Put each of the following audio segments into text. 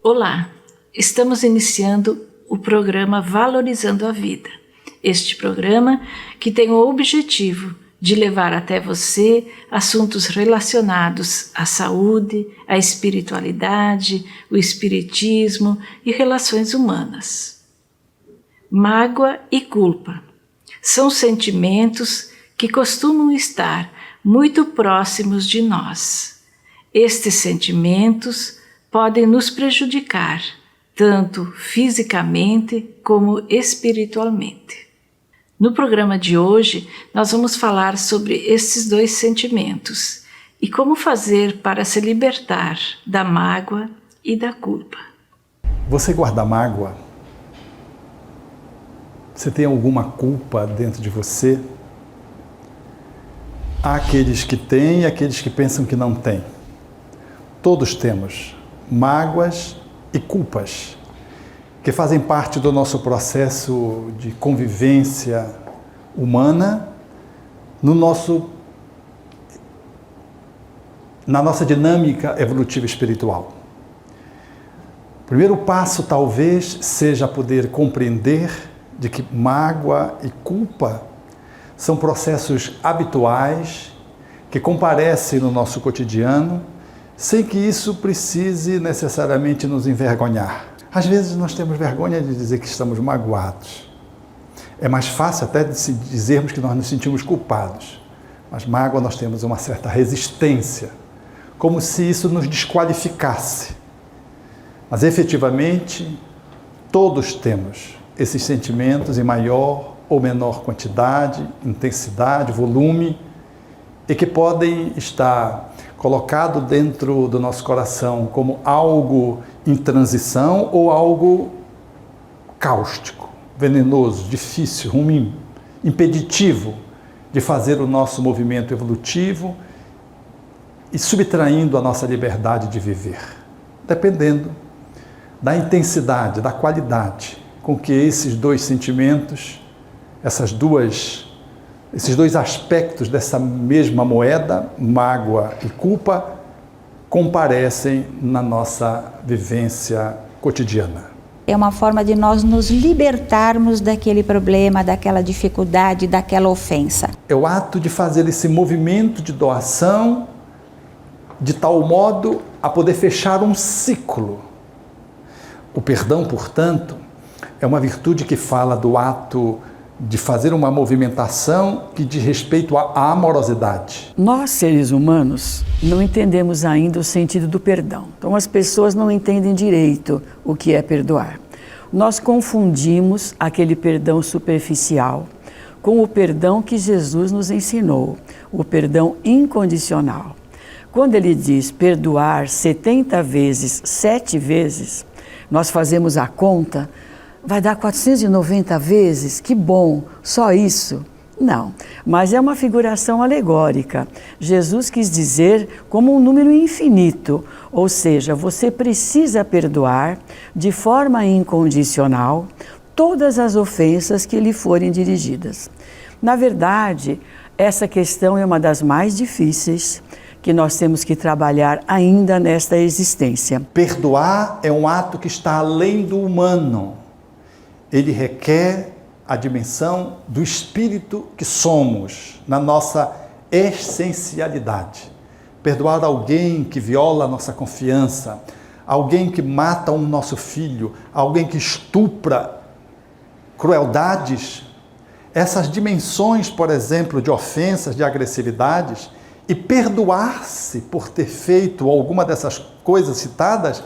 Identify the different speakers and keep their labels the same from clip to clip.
Speaker 1: Olá, estamos iniciando o programa Valorizando a Vida. Este programa que tem o objetivo de levar até você assuntos relacionados à saúde, à espiritualidade, o espiritismo e relações humanas. Mágoa e culpa são sentimentos que costumam estar muito próximos de nós. Estes sentimentos podem nos prejudicar, tanto fisicamente como espiritualmente. No programa de hoje, nós vamos falar sobre esses dois sentimentos e como fazer para se libertar da mágoa e da culpa.
Speaker 2: Você guarda mágoa? Você tem alguma culpa dentro de você? Há aqueles que têm e aqueles que pensam que não têm. Todos temos mágoas e culpas que fazem parte do nosso processo de convivência humana na nossa dinâmica evolutiva espiritual. O primeiro passo talvez seja poder compreender de que mágoa e culpa são processos habituais que comparecem no nosso cotidiano, sem que isso precise necessariamente nos envergonhar. Às vezes nós temos vergonha de dizer que estamos magoados. É mais fácil até de dizermos que nós nos sentimos culpados. Mas mágoa nós temos uma certa resistência, como se isso nos desqualificasse. Mas efetivamente, todos temos esses sentimentos em maior ou menor quantidade, intensidade, volume, e que podem estar colocado dentro do nosso coração como algo em transição ou algo cáustico, venenoso, difícil, ruim, impeditivo de fazer o nosso movimento evolutivo e subtraindo a nossa liberdade de viver, dependendo da intensidade, da qualidade com que esses dois sentimentos, esses dois aspectos dessa mesma moeda, mágoa e culpa, comparecem na nossa vivência cotidiana.
Speaker 3: É uma forma de nós nos libertarmos daquele problema, daquela dificuldade, daquela ofensa.
Speaker 2: É o ato de fazer esse movimento de doação de tal modo a poder fechar um ciclo. O perdão, portanto, é uma virtude que fala do ato de fazer uma movimentação que diz respeito à amorosidade.
Speaker 4: Nós, seres humanos, não entendemos ainda o sentido do perdão. Então, as pessoas não entendem direito o que é perdoar. Nós confundimos aquele perdão superficial com o perdão que Jesus nos ensinou, o perdão incondicional. Quando ele diz perdoar 70 vezes, 7 vezes, nós fazemos a conta, vai dar 490 vezes? Que bom, só isso? Não, mas é uma figuração alegórica. Jesus quis dizer como um número infinito, ou seja, você precisa perdoar de forma incondicional todas as ofensas que lhe forem dirigidas. Na verdade, essa questão é uma das mais difíceis que nós temos que trabalhar ainda nesta existência.
Speaker 2: Perdoar é um ato que está além do humano. Ele requer a dimensão do espírito que somos, na nossa essencialidade. Perdoar alguém que viola a nossa confiança, alguém que mata um nosso filho, alguém que estupra, crueldades, essas dimensões, por exemplo, de ofensas, de agressividades, e perdoar-se por ter feito alguma dessas coisas citadas,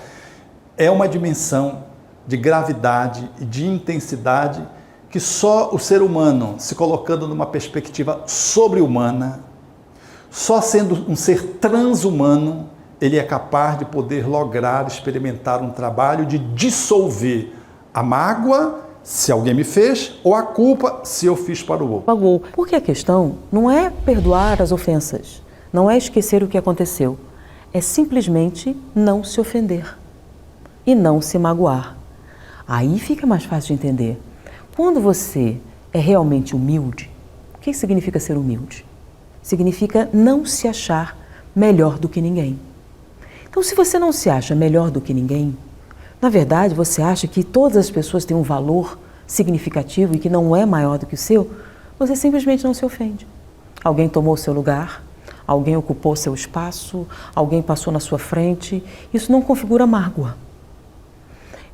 Speaker 2: é uma dimensão de gravidade e de intensidade que só o ser humano, se colocando numa perspectiva sobre-humana, só sendo um ser transhumano, ele é capaz de poder lograr experimentar um trabalho de dissolver a mágoa, se alguém me fez, ou a culpa, se eu fiz para o outro.
Speaker 5: Magoou. Porque a questão não é perdoar as ofensas, não é esquecer o que aconteceu, é simplesmente não se ofender e não se magoar. Aí fica mais fácil de entender. Quando você é realmente humilde, o que significa ser humilde? Significa não se achar melhor do que ninguém. Então, se você não se acha melhor do que ninguém, Na verdade, você acha que todas as pessoas têm um valor significativo e que não é maior do que o seu? Você simplesmente não se ofende. Alguém tomou o seu lugar, alguém ocupou seu espaço, alguém passou na sua frente. Isso não configura mágoa.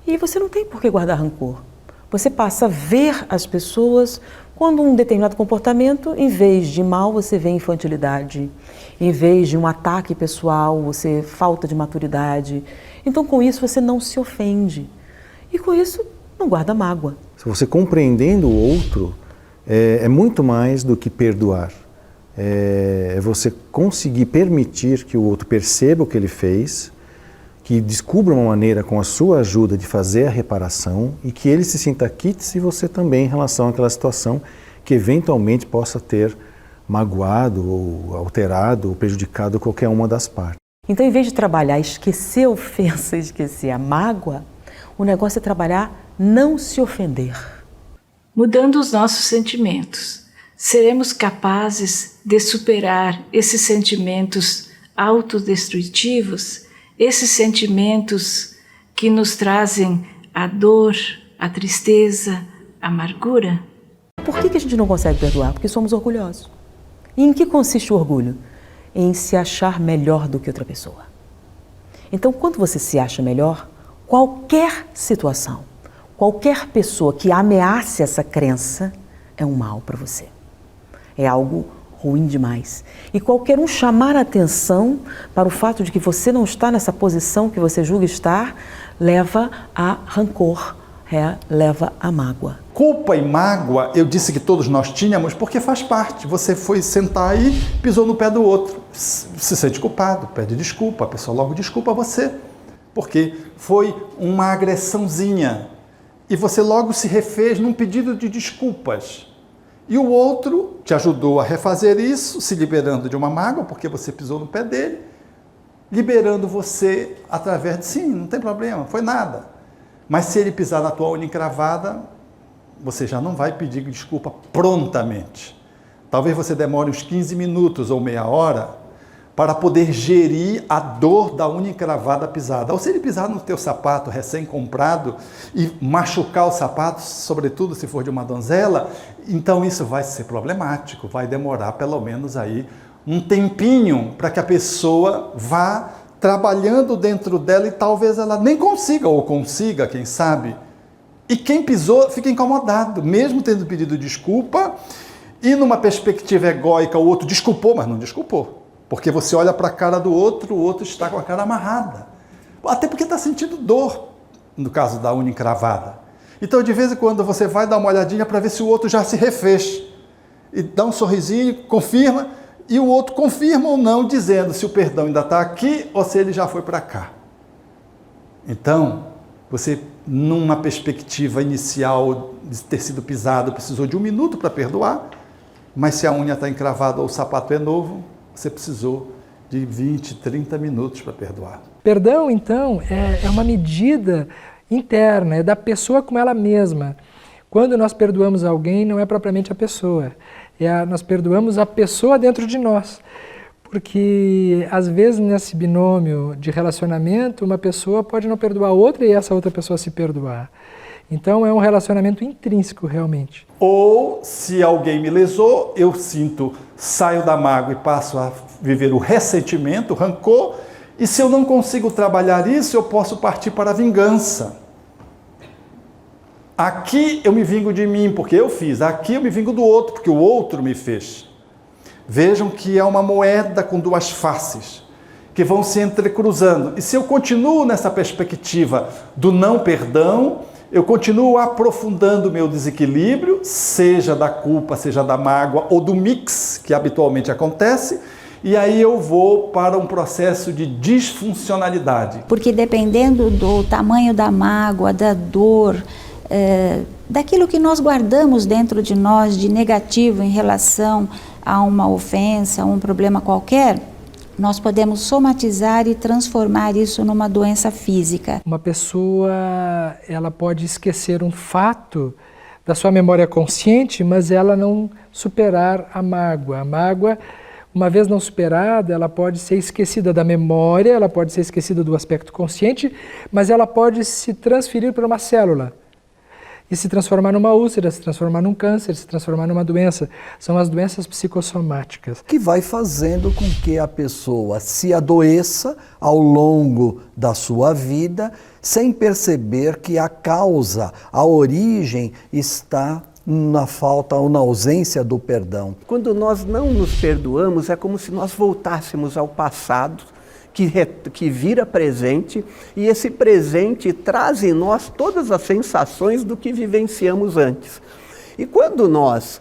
Speaker 5: E você não tem por que guardar rancor. Você passa a ver as pessoas quando um determinado comportamento, em vez de mal, você vê infantilidade. Em vez de um ataque pessoal, você falta de maturidade. Então, com isso, você não se ofende. E com isso, não guarda mágoa.
Speaker 6: Se você compreendendo o outro, é muito mais do que perdoar. É você conseguir permitir que o outro perceba o que ele fez, que descubra uma maneira com a sua ajuda de fazer a reparação e que ele se sinta quite e você também em relação àquela situação que eventualmente possa ter magoado ou alterado ou prejudicado qualquer uma das partes.
Speaker 5: Então, em vez de trabalhar esquecer a ofensa, esquecer a mágoa, o negócio é trabalhar não se ofender.
Speaker 1: Mudando os nossos sentimentos, seremos capazes de superar esses sentimentos autodestrutivos, esses sentimentos que nos trazem a dor, a tristeza, a amargura?
Speaker 5: Por que a gente não consegue perdoar? Porque somos orgulhosos. E em que consiste o orgulho? Em se achar melhor do que outra pessoa. Então, quando você se acha melhor, qualquer situação, qualquer pessoa que ameace essa crença é um mal para você. É algo ruim demais. E qualquer um chamar a atenção para o fato de que você não está nessa posição que você julga estar, leva a rancor, leva a mágoa.
Speaker 2: Culpa e mágoa, eu disse que todos nós tínhamos, porque faz parte. Você foi sentar aí, pisou no pé do outro, se sente culpado, pede desculpa, a pessoa logo desculpa você, porque foi uma agressãozinha. E você logo se refez num pedido de desculpas. E o outro te ajudou a refazer isso, se liberando de uma mágoa, porque você pisou no pé dele, liberando você através de sim, não tem problema, foi nada. Mas se ele pisar na tua unha encravada, você já não vai pedir desculpa prontamente. Talvez você demore uns 15 minutos ou meia hora para poder gerir a dor da unha encravada pisada. Ou se ele pisar no teu sapato recém-comprado e machucar o sapato, sobretudo se for de uma donzela, então isso vai ser problemático, vai demorar pelo menos aí um tempinho para que a pessoa vá trabalhando dentro dela e talvez ela nem consiga, ou consiga, quem sabe. E quem pisou fica incomodado, mesmo tendo pedido desculpa, e numa perspectiva egóica o outro desculpou, mas não desculpou. Porque você olha para a cara do outro, o outro está com a cara amarrada. Até porque está sentindo dor, no caso da unha encravada. Então, de vez em quando, você vai dar uma olhadinha para ver se o outro já se refez. E dá um sorrisinho, confirma, e o outro confirma ou não, dizendo se o perdão ainda está aqui ou se ele já foi para cá. Então, você, numa perspectiva inicial de ter sido pisado, precisou de 1 minuto para perdoar, mas se a unha está encravada ou o sapato é novo, você precisou de 20, 30 minutos para perdoar.
Speaker 7: Perdão, então, é uma medida interna, é da pessoa com ela mesma. Quando nós perdoamos alguém, não é propriamente a pessoa, nós perdoamos a pessoa dentro de nós. Porque, às vezes, nesse binômio de relacionamento, uma pessoa pode não perdoar a outra e essa outra pessoa se perdoar. Então, é um relacionamento intrínseco, realmente.
Speaker 2: Ou, se alguém me lesou, eu saio da mágoa e passo a viver o ressentimento, o rancor, e se eu não consigo trabalhar isso, eu posso partir para a vingança. Aqui eu me vingo de mim, porque eu fiz. Aqui eu me vingo do outro, porque o outro me fez. Vejam que é uma moeda com duas faces, que vão se entrecruzando. E se eu continuo nessa perspectiva do não perdão, eu continuo aprofundando o meu desequilíbrio, seja da culpa, seja da mágoa ou do mix, que habitualmente acontece, e aí eu vou para um processo de disfuncionalidade.
Speaker 3: Porque dependendo do tamanho da mágoa, da dor, daquilo que nós guardamos dentro de nós de negativo em relação a uma ofensa, a um problema qualquer, nós podemos somatizar e transformar isso numa doença física.
Speaker 7: Uma pessoa, ela pode esquecer um fato da sua memória consciente, mas ela não superar a mágoa. A mágoa, uma vez não superada, ela pode ser esquecida da memória, ela pode ser esquecida do aspecto consciente, mas ela pode se transferir para uma célula e se transformar numa úlcera, se transformar num câncer, se transformar numa doença. São as doenças psicossomáticas.
Speaker 8: Que vai fazendo com que a pessoa se adoeça ao longo da sua vida, sem perceber que a causa, a origem está na falta ou na ausência do perdão.
Speaker 9: Quando nós não nos perdoamos, é como se nós voltássemos ao passado, que vira presente, e esse presente traz em nós todas as sensações do que vivenciamos antes. E quando nós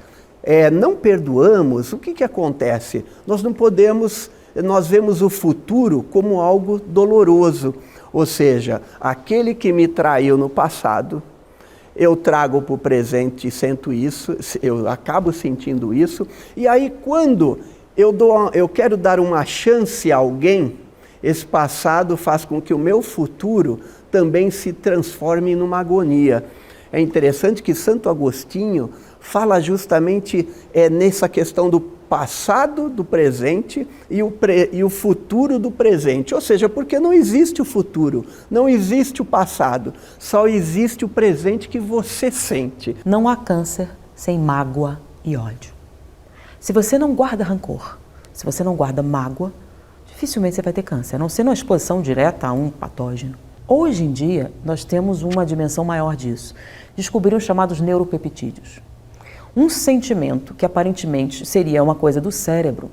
Speaker 9: não perdoamos, o que acontece? Nós não podemos, nós vemos o futuro como algo doloroso, ou seja, aquele que me traiu no passado, eu trago para o presente e sinto isso, eu acabo sentindo isso, e aí quando eu quero dar uma chance a alguém, esse passado faz com que o meu futuro também se transforme numa agonia. É interessante que Santo Agostinho fala justamente nessa questão do passado do presente e o futuro do presente. Ou seja, porque não existe o futuro, não existe o passado, só existe o presente que você sente.
Speaker 5: Não há câncer sem mágoa e ódio. Se você não guarda rancor, se você não guarda mágoa, dificilmente você vai ter câncer, a não ser numa exposição direta a um patógeno. Hoje em dia, nós temos uma dimensão maior disso. Descobriram os chamados neuropeptídeos. Um sentimento que aparentemente seria uma coisa do cérebro,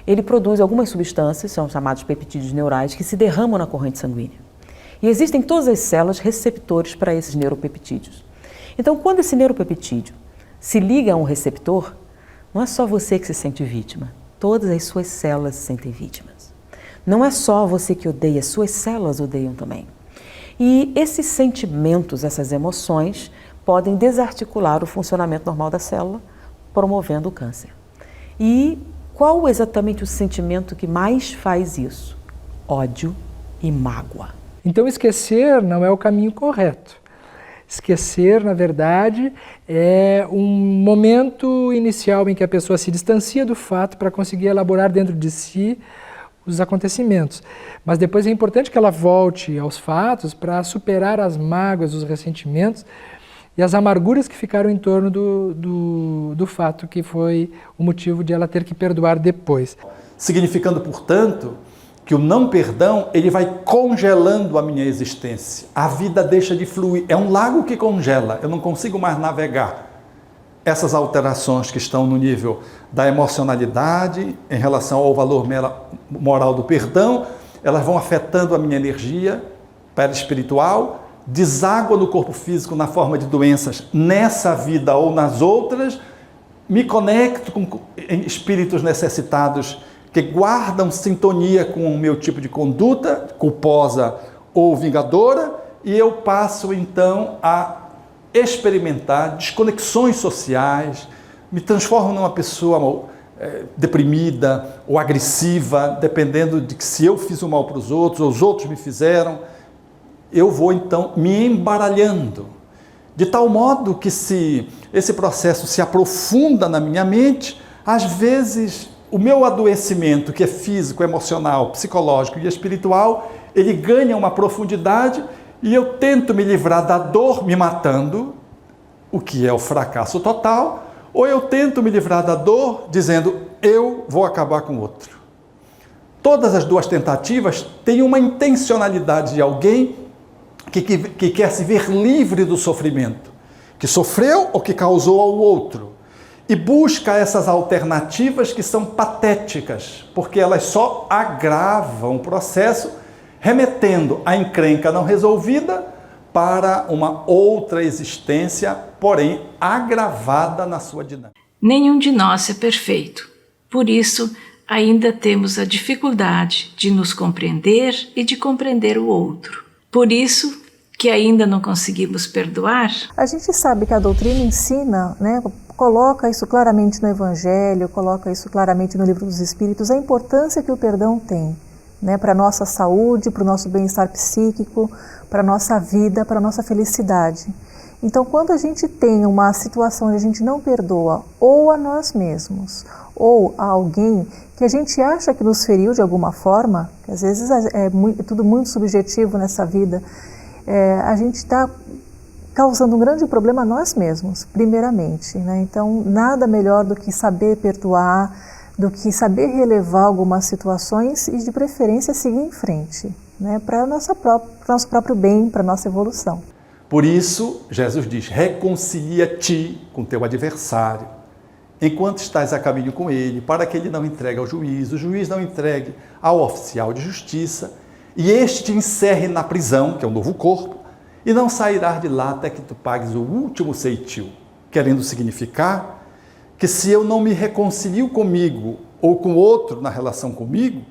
Speaker 5: ele produz algumas substâncias, são chamados peptídeos neurais, que se derramam na corrente sanguínea. E existem todas as células receptores para esses neuropeptídeos. Então, quando esse neuropeptídeo se liga a um receptor, não é só você que se sente vítima, todas as suas células se sentem vítimas. Não é só você que odeia, suas células odeiam também. E esses sentimentos, essas emoções, podem desarticular o funcionamento normal da célula, promovendo o câncer. E qual exatamente o sentimento que mais faz isso? Ódio e mágoa.
Speaker 7: Então esquecer não é o caminho correto. Esquecer, na verdade, é um momento inicial em que a pessoa se distancia do fato para conseguir elaborar dentro de si os acontecimentos. Mas depois é importante que ela volte aos fatos para superar as mágoas, os ressentimentos e as amarguras que ficaram em torno do fato que foi o motivo de ela ter que perdoar depois.
Speaker 2: Significando, portanto, que o não perdão, ele vai congelando a minha existência. A vida deixa de fluir. É um lago que congela, eu não consigo mais navegar. Essas alterações que estão no nível da emocionalidade, em relação ao valor moral do perdão, elas vão afetando a minha energia perispiritual, deságua no corpo físico na forma de doenças nessa vida ou nas outras, me conecto com espíritos necessitados que guardam sintonia com o meu tipo de conduta, culposa ou vingadora, e eu passo então a experimentar desconexões sociais, me transformo numa pessoa deprimida ou agressiva, dependendo de que se eu fiz o mal para os outros ou os outros me fizeram, eu vou então me embaralhando, de tal modo que se esse processo se aprofunda na minha mente, às vezes o meu adoecimento, que é físico, emocional, psicológico e espiritual, ele ganha uma profundidade e eu tento me livrar da dor me matando, o que é o fracasso total, ou eu tento me livrar da dor dizendo, eu vou acabar com o outro. Todas as duas tentativas têm uma intencionalidade de alguém que quer se ver livre do sofrimento, que sofreu ou que causou ao outro, e busca essas alternativas que são patéticas, porque elas só agravam o processo, remetendo a encrenca não resolvida para uma outra existência, porém agravada na sua dinâmica.
Speaker 1: Nenhum de nós é perfeito, por isso ainda temos a dificuldade de nos compreender e de compreender o outro. Por isso que ainda não conseguimos perdoar.
Speaker 10: A gente sabe que a doutrina ensina, coloca isso claramente no Evangelho, coloca isso claramente no Livro dos Espíritos, a importância que o perdão tem, para a nossa saúde, para o nosso bem-estar psíquico, para a nossa vida, para a nossa felicidade. Então, quando a gente tem uma situação onde a gente não perdoa ou a nós mesmos, ou a alguém que a gente acha que nos feriu de alguma forma, que às vezes é tudo muito subjetivo nessa vida, a gente está causando um grande problema a nós mesmos, primeiramente, né? Então, nada melhor do que saber perdoar, do que saber relevar algumas situações e, de preferência, seguir em frente, né? Para o nosso próprio bem, para a nossa evolução.
Speaker 2: Por isso, Jesus diz, reconcilia-te com teu adversário, enquanto estás a caminho com ele, para que ele não entregue ao juiz, o juiz não entregue ao oficial de justiça, e este te encerre na prisão, que é o novo corpo, e não sairás de lá até que tu pagues o último ceitil, querendo significar que se eu não me reconcilio comigo ou com outro na relação comigo,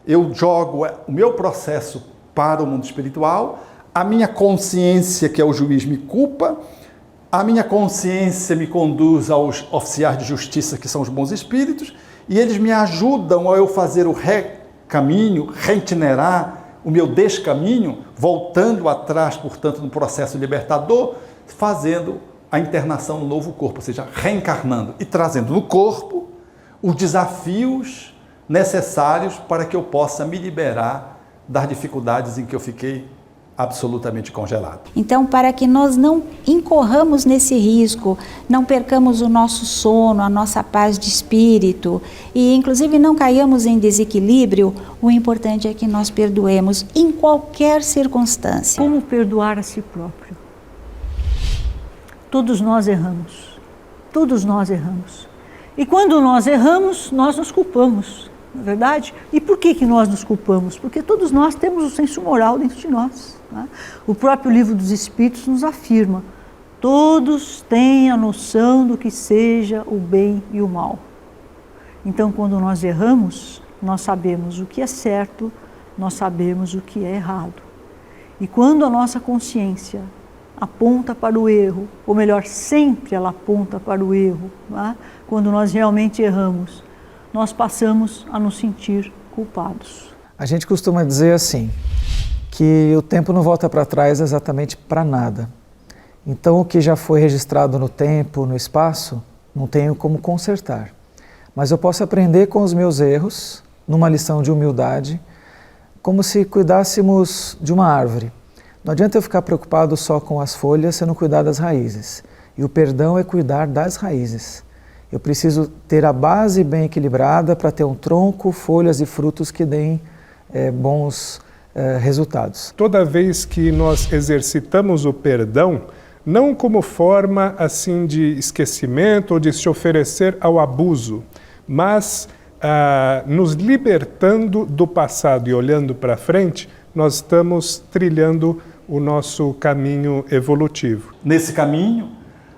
Speaker 2: eu jogo o meu processo para o mundo espiritual, a minha consciência, que é o juiz, me culpa, a minha consciência me conduz aos oficiais de justiça, que são os bons espíritos, e eles me ajudam a eu fazer o recaminho, reitinerar o meu descaminho, voltando atrás, portanto, no processo libertador, fazendo a internação no novo corpo, ou seja, reencarnando e trazendo no corpo os desafios necessários para que eu possa me liberar das dificuldades em que eu fiquei absolutamente congelado.
Speaker 3: Então, para que nós não incorramos nesse risco, não percamos o nosso sono, a nossa paz de espírito e, inclusive, não caiamos em desequilíbrio, o importante é que nós perdoemos em qualquer circunstância.
Speaker 11: Como perdoar a si próprio? Todos nós erramos. Todos nós erramos. E quando nós erramos, nós nos culpamos, não é verdade? E por que nós nos culpamos? Porque todos nós temos o senso moral dentro de nós. Né? O próprio Livro dos Espíritos nos afirma, todos têm a noção do que seja o bem e o mal. Então, quando nós erramos, nós sabemos o que é certo, nós sabemos o que é errado. E quando a nossa consciência aponta para o erro, ou melhor, sempre ela aponta para o erro, né? Quando nós realmente erramos, nós passamos a nos sentir culpados.
Speaker 12: A gente costuma dizer assim, que o tempo não volta para trás exatamente para nada. Então, o que já foi registrado no tempo, no espaço, não tenho como consertar. Mas eu posso aprender com os meus erros, numa lição de humildade, como se cuidássemos de uma árvore. Não adianta eu ficar preocupado só com as folhas se eu não cuidar das raízes. E o perdão é cuidar das raízes. Eu preciso ter a base bem equilibrada para ter um tronco, folhas e frutos que deem bons resultados.
Speaker 13: Toda vez que nós exercitamos o perdão, não como forma assim de esquecimento ou de se oferecer ao abuso, mas nos libertando do passado e olhando para frente, nós estamos trilhando o nosso caminho evolutivo.
Speaker 2: Nesse caminho,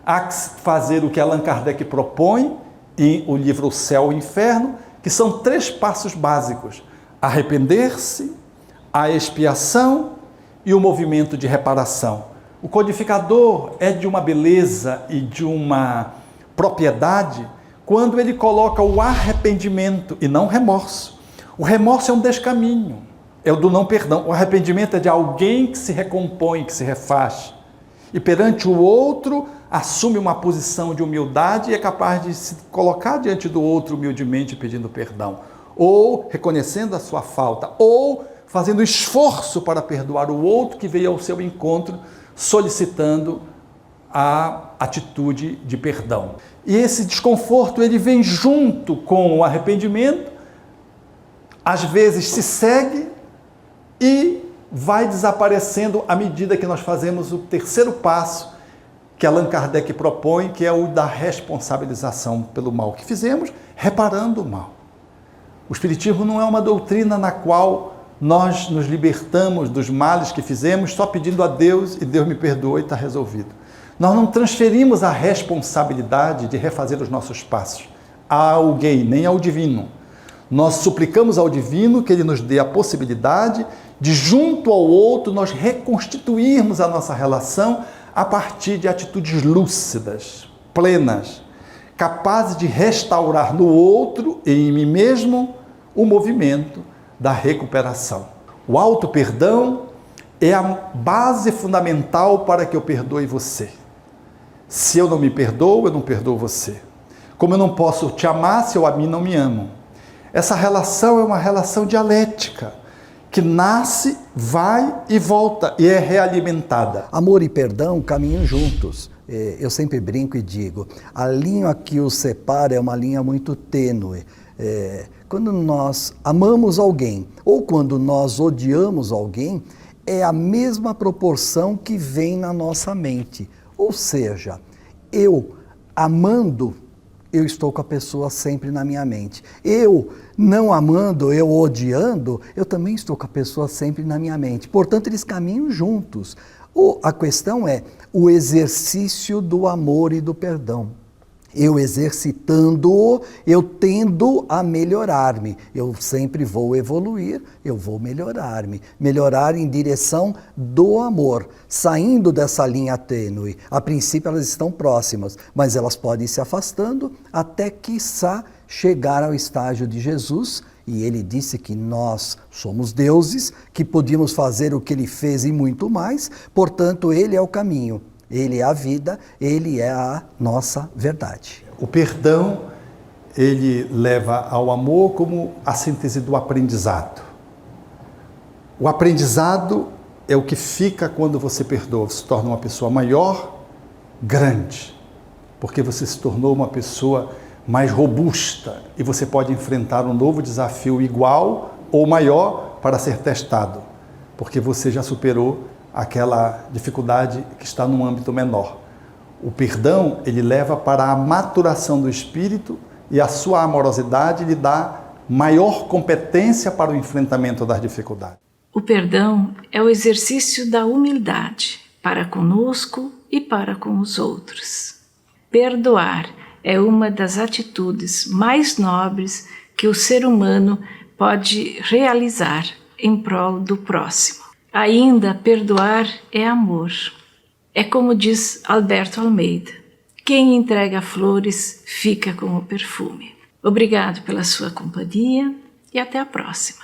Speaker 2: há que fazer o que Allan Kardec propõe em o livro O Céu e o Inferno, que são 3 passos básicos: arrepender-se, a expiação e o movimento de reparação. O codificador é de uma beleza e de uma propriedade quando ele coloca o arrependimento e não remorso. O remorso é um descaminho, é o do não perdão. O arrependimento é de alguém que se recompõe, que se refaz. E perante o outro, assume uma posição de humildade e é capaz de se colocar diante do outro humildemente pedindo perdão. Ou reconhecendo a sua falta, ou fazendo esforço para perdoar o outro que veio ao seu encontro, solicitando a atitude de perdão. E esse desconforto, ele vem junto com o arrependimento, às vezes se segue e vai desaparecendo à medida que nós fazemos o 3º passo que Allan Kardec propõe, que é o da responsabilização pelo mal que fizemos, reparando o mal. O Espiritismo não é uma doutrina na qual nós nos libertamos dos males que fizemos só pedindo a Deus e Deus me perdoa e está resolvido. Nós não transferimos a responsabilidade de refazer os nossos passos a alguém, nem ao divino. Nós suplicamos ao divino que ele nos dê a possibilidade de, junto ao outro, nós reconstituirmos a nossa relação a partir de atitudes lúcidas, plenas, capazes de restaurar no outro e em mim mesmo o movimento da recuperação. O auto-perdão é a base fundamental para que eu perdoe você. Se eu não me perdoo, eu não perdoo você. Como eu não posso te amar se eu a mim não me amo. Essa relação é uma relação dialética, que nasce, vai e volta e é realimentada.
Speaker 8: Amor e perdão caminham juntos. Eu sempre brinco e digo, a linha que os separa é uma linha muito tênue. Quando nós amamos alguém ou quando nós odiamos alguém, é a mesma proporção que vem na nossa mente. Ou seja, eu amando, eu estou com a pessoa sempre na minha mente. Eu não amando, eu odiando, eu também estou com a pessoa sempre na minha mente. Portanto, eles caminham juntos. A questão é o exercício do amor e do perdão. Eu exercitando-o, eu tendo a melhorar-me. Eu sempre vou evoluir, eu vou melhorar-me. Melhorar em direção do amor, saindo dessa linha tênue. A princípio elas estão próximas, mas elas podem ir se afastando até quiçá chegar ao estágio de Jesus. E ele disse que nós somos deuses, que podíamos fazer o que ele fez e muito mais. Portanto, ele é o caminho. Ele é a vida, ele é a nossa verdade.
Speaker 2: O perdão, ele leva ao amor como a síntese do aprendizado. O aprendizado é o que fica quando você perdoa. Você se torna uma pessoa maior, grande, porque você se tornou uma pessoa mais robusta e você pode enfrentar um novo desafio igual ou maior para ser testado, porque você já superou aquela dificuldade que está num âmbito menor. O perdão, ele leva para a maturação do espírito e a sua amorosidade lhe dá maior competência para o enfrentamento das dificuldades.
Speaker 1: O perdão é o exercício da humildade para conosco e para com os outros. Perdoar é uma das atitudes mais nobres que o ser humano pode realizar em prol do próximo. Ainda perdoar é amor. É como diz Alberto Almeida, quem entrega flores fica com o perfume. Obrigado pela sua companhia e até a próxima.